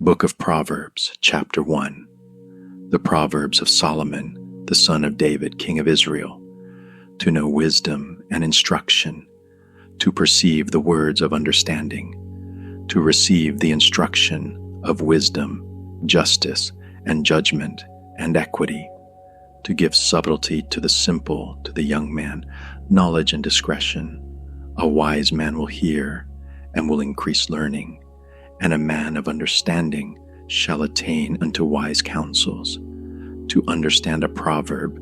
Book of Proverbs, Chapter 1. The Proverbs of Solomon, the son of David, king of Israel, to know wisdom and instruction, to perceive the words of understanding, to receive the instruction of wisdom, justice, and judgment, and equity, to give subtlety to the simple, to the young man, knowledge and discretion. A wise man will hear and will increase learning, and a man of understanding shall attain unto wise counsels, to understand a proverb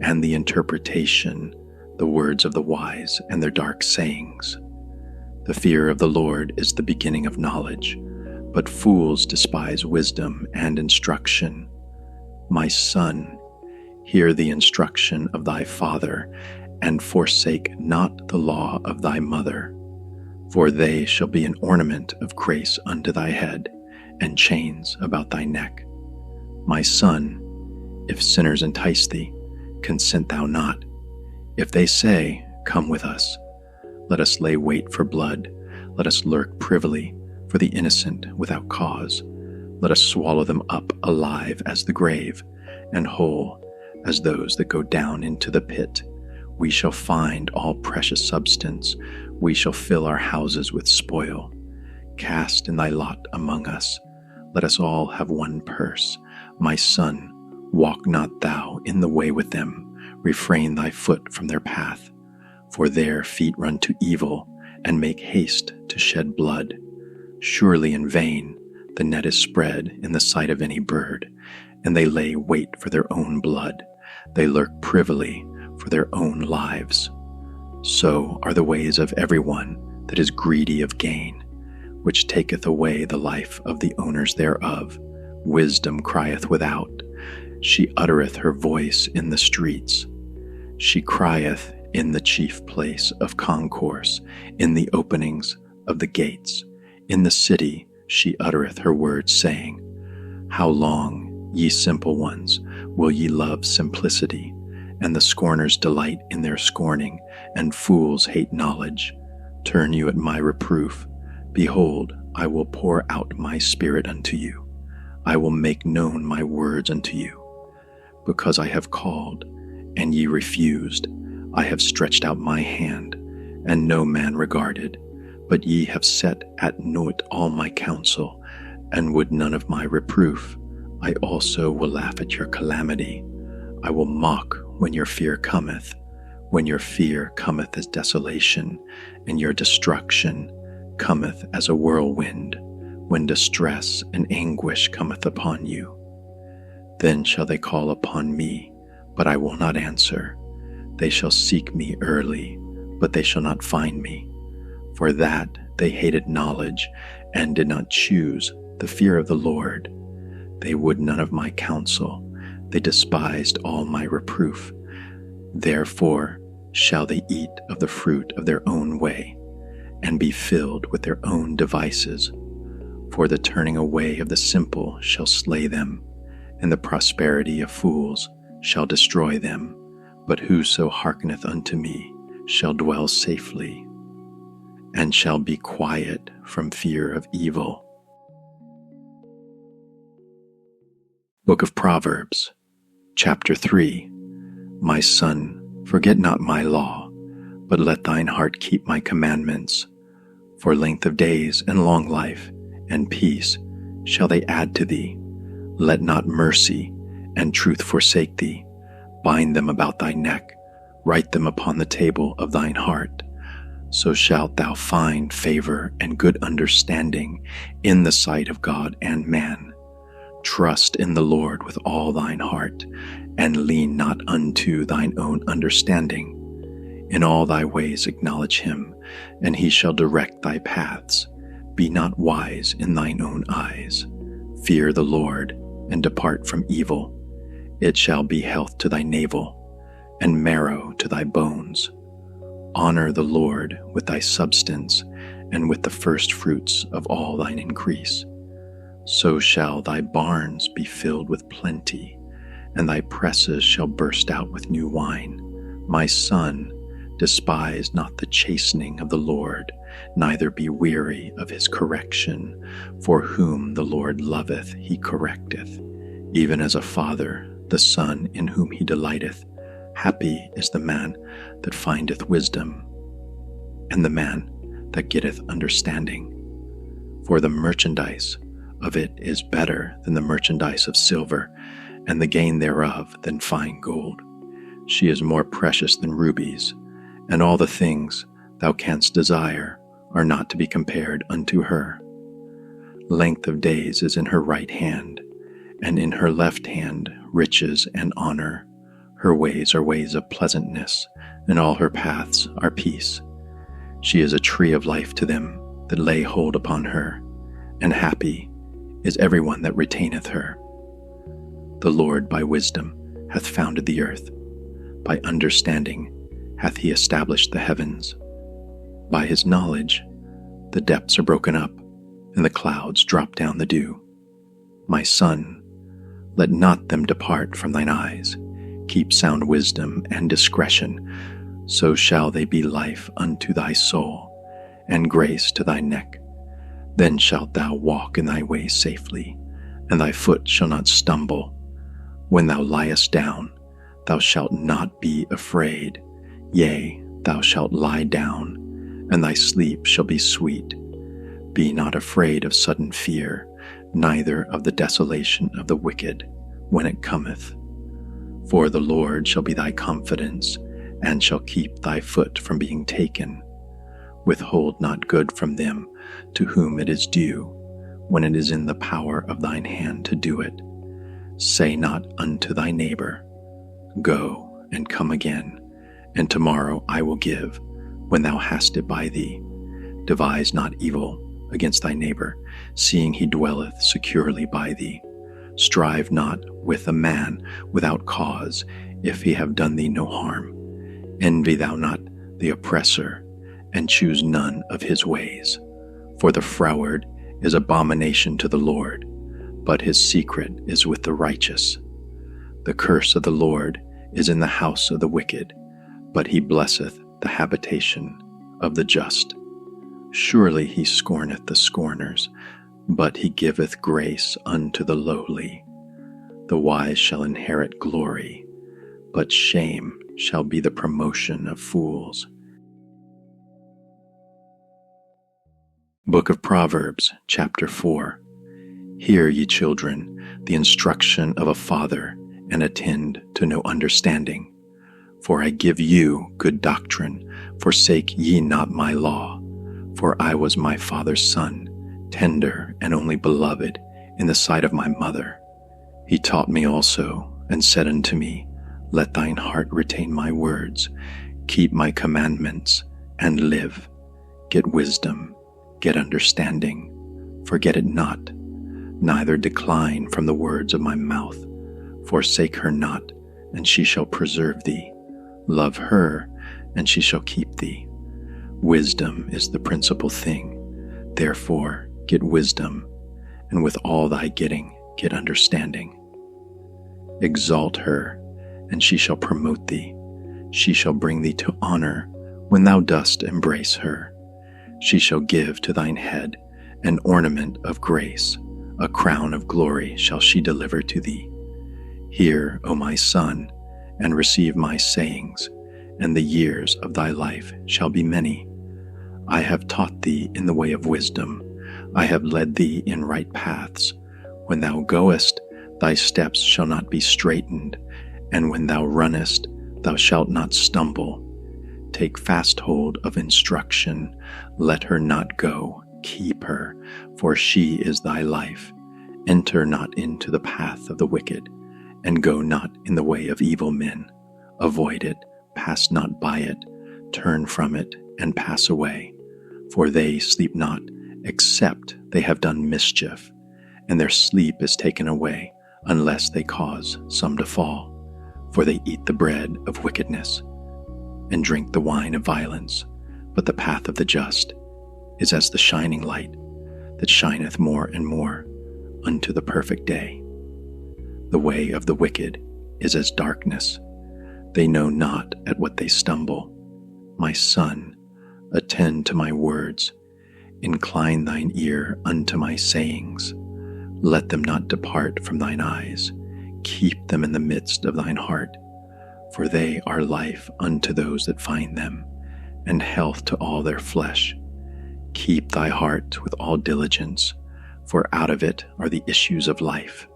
and the interpretation, the words of the wise and their dark sayings. The fear of the Lord is the beginning of knowledge, but fools despise wisdom and instruction. My son, hear the instruction of thy father, and forsake not the law of thy mother. For they shall be an ornament of grace unto thy head, and chains about thy neck. My son, if sinners entice thee, consent thou not. If they say, Come with us, let us lay wait for blood, let us lurk privily for the innocent without cause. Let us swallow them up alive as the grave, and whole as those that go down into the pit. We shall find all precious substance, we shall fill our houses with spoil. Cast in thy lot among us, let us all have one purse. My son, walk not thou in the way with them, refrain thy foot from their path. For their feet run to evil, and make haste to shed blood. Surely in vain the net is spread in the sight of any bird, and they lay wait for their own blood. They lurk privily for their own lives. So are the ways of everyone that is greedy of gain, which taketh away the life of the owners thereof. Wisdom crieth without, she uttereth her voice in the streets. She crieth in the chief place of concourse, in the openings of the gates. In the city she uttereth her words, saying, How long, ye simple ones, will ye love simplicity? And the scorners delight in their scorning, and fools hate knowledge. Turn you at my reproof. Behold, I will pour out my spirit unto you. I will make known my words unto you. Because I have called, and ye refused, I have stretched out my hand, and no man regarded. But ye have set at naught all my counsel, and would none of my reproof. I also will laugh at your calamity. I will mock when your fear cometh, when your fear cometh as desolation, and your destruction cometh as a whirlwind, when distress and anguish cometh upon you. Then shall they call upon me, but I will not answer. They shall seek me early, but they shall not find me. For that they hated knowledge, and did not choose the fear of the Lord. They would none of my counsel, they despised all my reproof. Therefore shall they eat of the fruit of their own way, and be filled with their own devices. For the turning away of the simple shall slay them, and the prosperity of fools shall destroy them. But whoso hearkeneth unto me shall dwell safely, and shall be quiet from fear of evil. Book of Proverbs, Chapter 3. My son, forget not my law, but let thine heart keep my commandments. For length of days and long life and peace shall they add to thee. Let not mercy and truth forsake thee. Bind them about thy neck, write them upon the table of thine heart. So shalt thou find favor and good understanding in the sight of God and man. Trust in the Lord with all thine heart, and lean not unto thine own understanding. In all thy ways acknowledge him, and he shall direct thy paths. Be not wise in thine own eyes. Fear the Lord, and depart from evil. It shall be health to thy navel, and marrow to thy bones. Honor the Lord with thy substance, and with the first fruits of all thine increase. So shall thy barns be filled with plenty, and thy presses shall burst out with new wine. My son, despise not the chastening of the Lord, neither be weary of his correction. For whom the Lord loveth, he correcteth, even as a father the son in whom he delighteth. Happy is the man that findeth wisdom, and the man that getteth understanding. For the merchandise of it is better than the merchandise of silver, and the gain thereof than fine gold. She is more precious than rubies, and all the things thou canst desire are not to be compared unto her. Length of days is in her right hand, and in her left hand riches and honor. Her ways are ways of pleasantness, and all her paths are peace. She is a tree of life to them that lay hold upon her, and happy is every one that retaineth her. The Lord by wisdom hath founded the earth, by understanding hath he established the heavens. By his knowledge the depths are broken up, and the clouds drop down the dew. My son, let not them depart from thine eyes. Keep sound wisdom and discretion, so shall they be life unto thy soul, and grace to thy neck. Then shalt thou walk in thy way safely, and thy foot shall not stumble. When thou liest down, thou shalt not be afraid. Yea, thou shalt lie down, and thy sleep shall be sweet. Be not afraid of sudden fear, neither of the desolation of the wicked when it cometh. For the Lord shall be thy confidence, and shall keep thy foot from being taken. Withhold not good from them to whom it is due, when it is in the power of thine hand to do it. Say not unto thy neighbor, Go and come again, and tomorrow I will give, when thou hast it by thee. Devise not evil against thy neighbor, seeing he dwelleth securely by thee. Strive not with a man without cause, if he have done thee no harm. Envy thou not the oppressor, and choose none of his ways. For the froward is abomination to the Lord, but his secret is with the righteous. The curse of the Lord is in the house of the wicked, but he blesseth the habitation of the just. Surely he scorneth the scorners, but he giveth grace unto the lowly. The wise shall inherit glory, but shame shall be the promotion of fools. Book of Proverbs, chapter 4. Hear, ye children, the instruction of a father, and attend to no understanding. For I give you good doctrine, forsake ye not my law. For I was my father's son, tender and only beloved in the sight of my mother. He taught me also, and said unto me, Let thine heart retain my words, keep my commandments, and live. Get wisdom, get understanding, forget it not, neither decline from the words of my mouth. Forsake her not, and she shall preserve thee. Love her, and she shall keep thee. Wisdom is the principal thing. Therefore get wisdom, and with all thy getting get understanding. Exalt her, and she shall promote thee. She shall bring thee to honor when thou dost embrace her. She shall give to thine head an ornament of grace, a crown of glory shall she deliver to thee. Hear, O my son, and receive my sayings, and the years of thy life shall be many. I have taught thee in the way of wisdom. I have led thee in right paths. When thou goest, thy steps shall not be straitened, and when thou runnest, thou shalt not stumble. Take fast hold of instruction. Let her not go. Keep her, for she is thy life. Enter not into the path of the wicked, and go not in the way of evil men. Avoid it, pass not by it, turn from it, and pass away. For they sleep not, except they have done mischief, and their sleep is taken away, unless they cause some to fall. For they eat the bread of wickedness, and drink the wine of violence. But the path of the just is as the shining light, that shineth more and more unto the perfect day. The way of the wicked is as darkness. They know not at what they stumble. My son, Attend to my words. Incline thine ear unto my sayings. Let them not depart from thine eyes. Keep them in the midst of thine heart, for they are life unto those that find them, and health to all their flesh. Keep thy heart with all diligence, for out of it are the issues of life.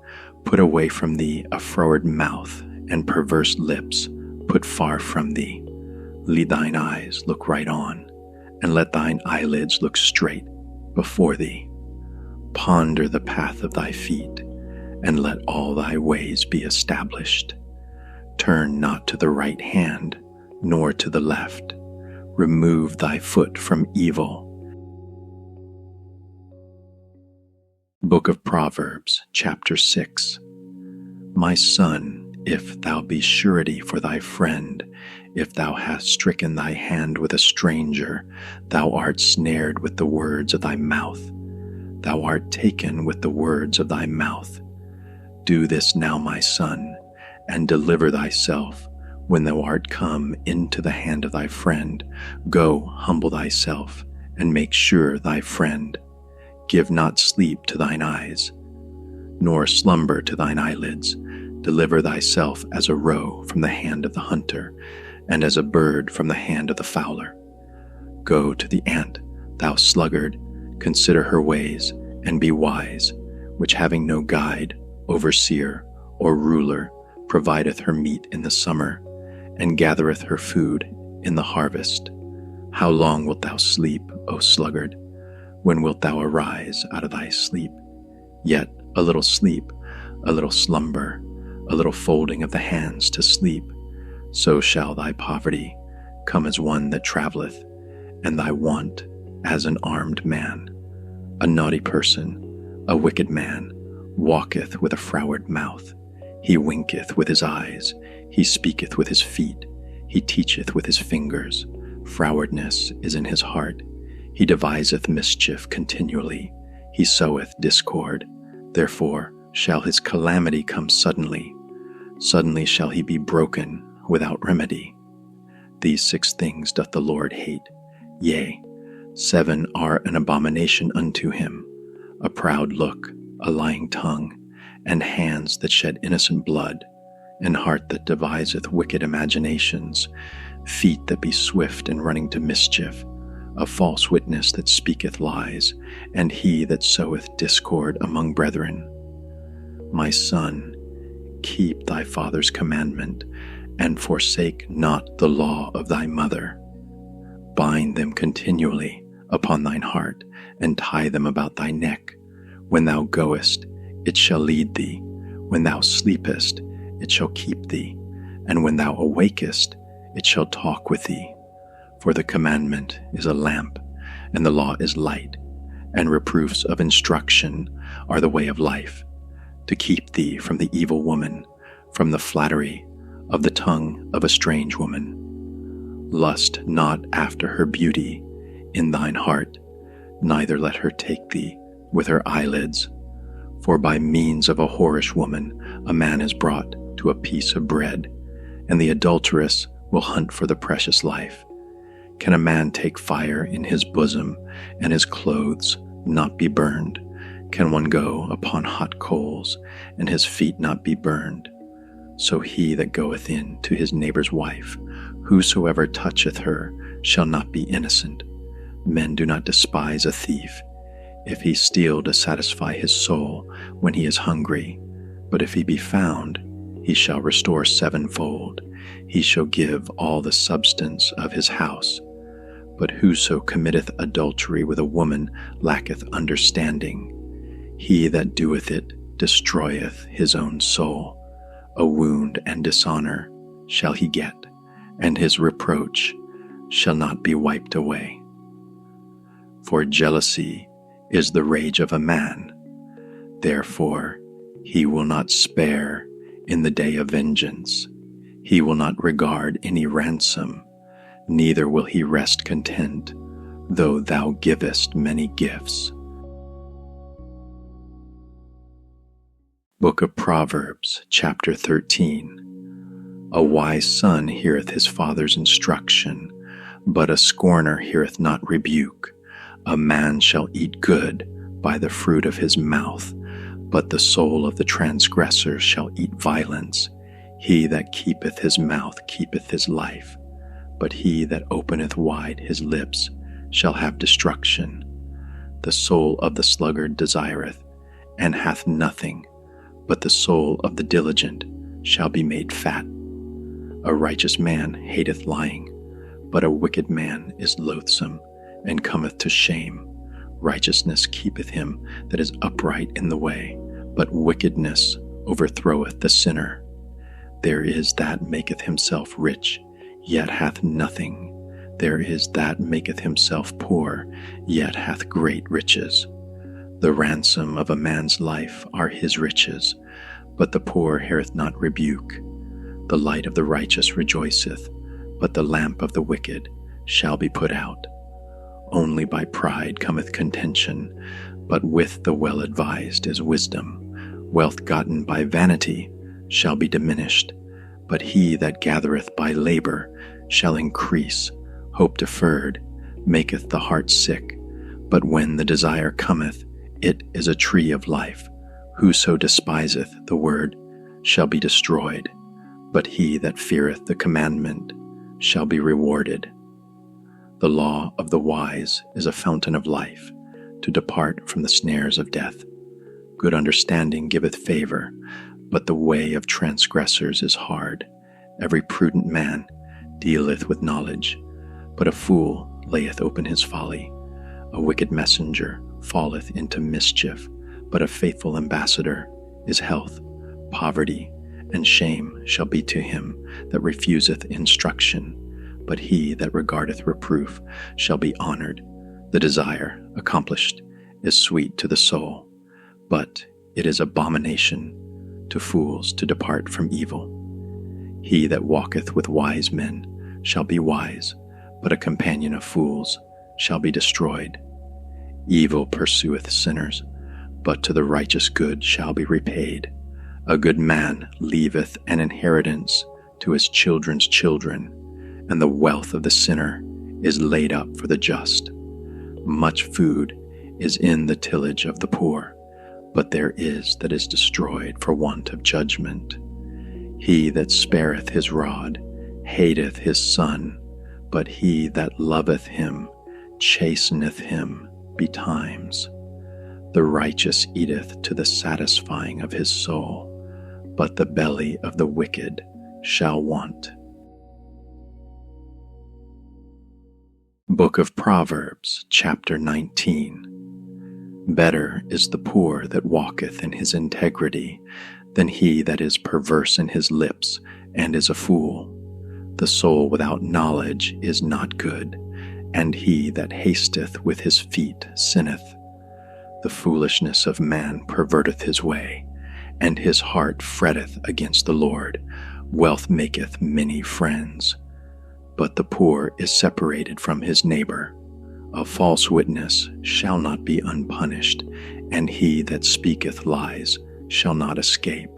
Put away from thee a froward mouth, and perverse lips put far from thee. Let thine eyes look right on, and let thine eyelids look straight before thee. Ponder the path of thy feet, and let all thy ways be established. Turn not to the right hand, nor to the left. Remove thy foot from evil. Book of Proverbs, chapter 6. My son, if thou be surety for thy friend, if thou hast stricken thy hand with a stranger, thou art snared with the words of thy mouth. Thou art taken with the words of thy mouth. Do this now, my son, and deliver thyself. When thou art come into the hand of thy friend, go humble thyself, and make sure thy friend. Give not sleep to thine eyes, nor slumber to thine eyelids. Deliver thyself as a roe from the hand of the hunter, and as a bird from the hand of the fowler. Go to the ant, thou sluggard, consider her ways, and be wise, which having no guide, overseer, or ruler, provideth her meat in the summer, and gathereth her food in the harvest. How long wilt thou sleep, O sluggard? When wilt thou arise out of thy sleep? Yet a little sleep, a little slumber, a little folding of the hands to sleep, so shall thy poverty come as one that travelleth, and thy want as an armed man. A naughty person, a wicked man, walketh with a froward mouth. He winketh with his eyes, he speaketh with his feet, he teacheth with his fingers. Frowardness is in his heart. He deviseth mischief continually. He soweth discord. Therefore shall his calamity come suddenly. Suddenly shall he be broken without remedy. These 6 things doth the Lord hate. Yea, 7 are an abomination unto him: a proud look, a lying tongue, and hands that shed innocent blood, an heart that deviseth wicked imaginations, feet that be swift in running to mischief, a false witness that speaketh lies, and he that soweth discord among brethren. My son, keep thy father's commandment, and forsake not the law of thy mother. Bind them continually upon thine heart, and tie them about thy neck. When thou goest, it shall lead thee. When thou sleepest, it shall keep thee. And when thou awakest, it shall talk with thee. For the commandment is a lamp, and the law is light, and reproofs of instruction are the way of life, to keep thee from the evil woman, from the flattery of the tongue of a strange woman. Lust not after her beauty in thine heart, neither let her take thee with her eyelids. For by means of a whorish woman a man is brought to a piece of bread, and the adulteress will hunt for the precious life. Can a man take fire in his bosom, and his clothes not be burned? Can one go upon hot coals, and his feet not be burned? So he that goeth in to his neighbor's wife, whosoever toucheth her, shall not be innocent. Men do not despise a thief, if he steal to satisfy his soul when he is hungry. But if he be found, he shall restore 7-fold. He shall give all the substance of his house. But whoso committeth adultery with a woman lacketh understanding. He that doeth it destroyeth his own soul. A wound and dishonor shall he get, and his reproach shall not be wiped away. For jealousy is the rage of a man. Therefore he will not spare in the day of vengeance. He will not regard any ransom, neither will he rest content, though thou givest many gifts. Book of Proverbs, chapter 13. A wise son heareth his father's instruction, but a scorner heareth not rebuke. A man shall eat good by the fruit of his mouth, but the soul of the transgressor shall eat violence. He that keepeth his mouth keepeth his life, but he that openeth wide his lips shall have destruction. The soul of the sluggard desireth, and hath nothing, but the soul of the diligent shall be made fat. A righteous man hateth lying, but a wicked man is loathsome, and cometh to shame. Righteousness keepeth him that is upright in the way, but wickedness overthroweth the sinner. There is that maketh himself rich, yet hath nothing. There is that maketh himself poor, yet hath great riches. The ransom of a man's life are his riches, but the poor heareth not rebuke. The light of the righteous rejoiceth, but the lamp of the wicked shall be put out. Only by pride cometh contention, but with the well-advised is wisdom. Wealth gotten by vanity shall be diminished, but he that gathereth by labor shall increase. Hope deferred maketh the heart sick, but when the desire cometh, it is a tree of life. Whoso despiseth the word shall be destroyed, but he that feareth the commandment shall be rewarded. The law of the wise is a fountain of life, to depart from the snares of death. Good understanding giveth favor, but the way of transgressors is hard. Every prudent man dealeth with knowledge, but a fool layeth open his folly. A wicked messenger falleth into mischief, but a faithful ambassador is health. Poverty and shame shall be to him that refuseth instruction, but he that regardeth reproof shall be honored. The desire accomplished is sweet to the soul, but it is abomination to fools to depart from evil. He that walketh with wise men shall be wise, but a companion of fools shall be destroyed. Evil pursueth sinners, but to the righteous good shall be repaid. A good man leaveth an inheritance to his children's children, and the wealth of the sinner is laid up for the just. Much food is in the tillage of the poor, but there is that is destroyed for want of judgment. He that spareth his rod hateth his son, but he that loveth him chasteneth him betimes. The righteous eateth to the satisfying of his soul, but the belly of the wicked shall want. Book of Proverbs, chapter 19. Better is the poor that walketh in his integrity than he that is perverse in his lips and is a fool. The soul without knowledge is not good, and he that hasteth with his feet sinneth. The foolishness of man perverteth his way, and his heart fretteth against the Lord. Wealth maketh many friends, but the poor is separated from his neighbor. A false witness shall not be unpunished, and he that speaketh lies shall not escape.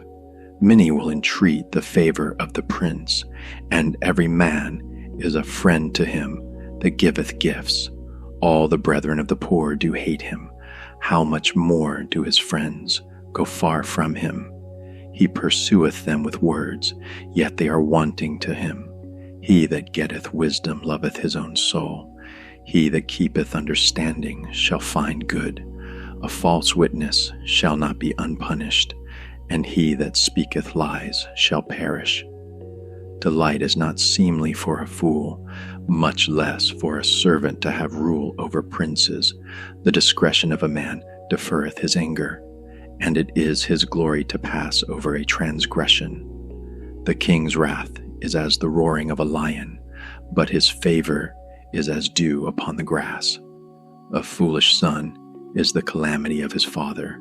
Many will entreat the favor of the prince, and every man is a friend to him that giveth gifts. All the brethren of the poor do hate him. How much more do his friends go far from him? He pursueth them with words, yet they are wanting to him. He that getteth wisdom loveth his own soul. He that keepeth understanding shall find good. A false witness shall not be unpunished, and he that speaketh lies shall perish. Delight is not seemly for a fool, much less for a servant to have rule over princes. The discretion of a man deferreth his anger, and it is his glory to pass over a transgression. The king's wrath is as the roaring of a lion, but his favor is as dew upon the grass. A foolish son is the calamity of his father,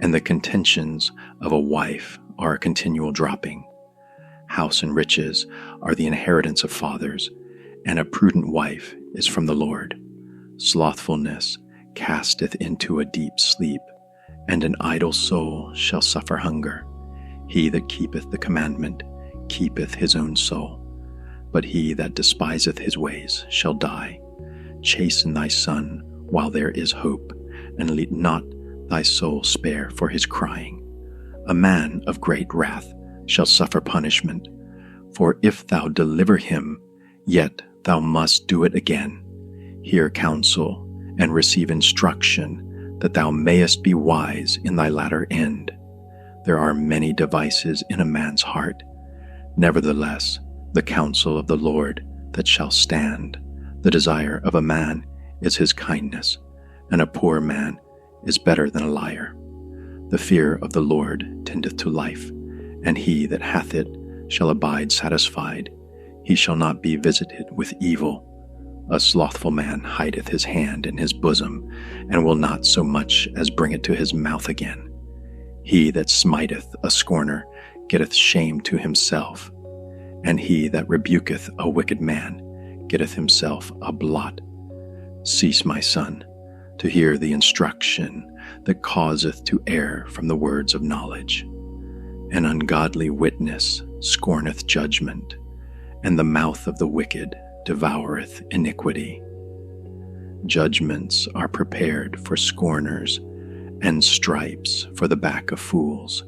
and the contentions of a wife are a continual dropping. House and riches are the inheritance of fathers, and a prudent wife is from the Lord. Slothfulness casteth into a deep sleep, and an idle soul shall suffer hunger. He that keepeth the commandment keepeth his own soul. but he that despiseth his ways shall die. Chasten thy son while there is hope, and let not thy soul spare for his crying. A man of great wrath shall suffer punishment, for if thou deliver him, yet thou must do it again. Hear counsel, and receive instruction, that thou mayest be wise in thy latter end. There are many devices in a man's heart. Nevertheless, the counsel of the Lord that shall stand. The desire of a man is his kindness, and a poor man is better than a liar. The fear of the Lord tendeth to life, and he that hath it shall abide satisfied. He shall not be visited with evil. A slothful man hideth his hand in his bosom, and will not so much as bring it to his mouth again. He that smiteth a scorner getteth shame to himself, and he that rebuketh a wicked man getteth himself a blot. Cease, my son, to hear the instruction that causeth to err from the words of knowledge. An ungodly witness scorneth judgment, and the mouth of the wicked devoureth iniquity. Judgments are prepared for scorners, and stripes for the back of fools.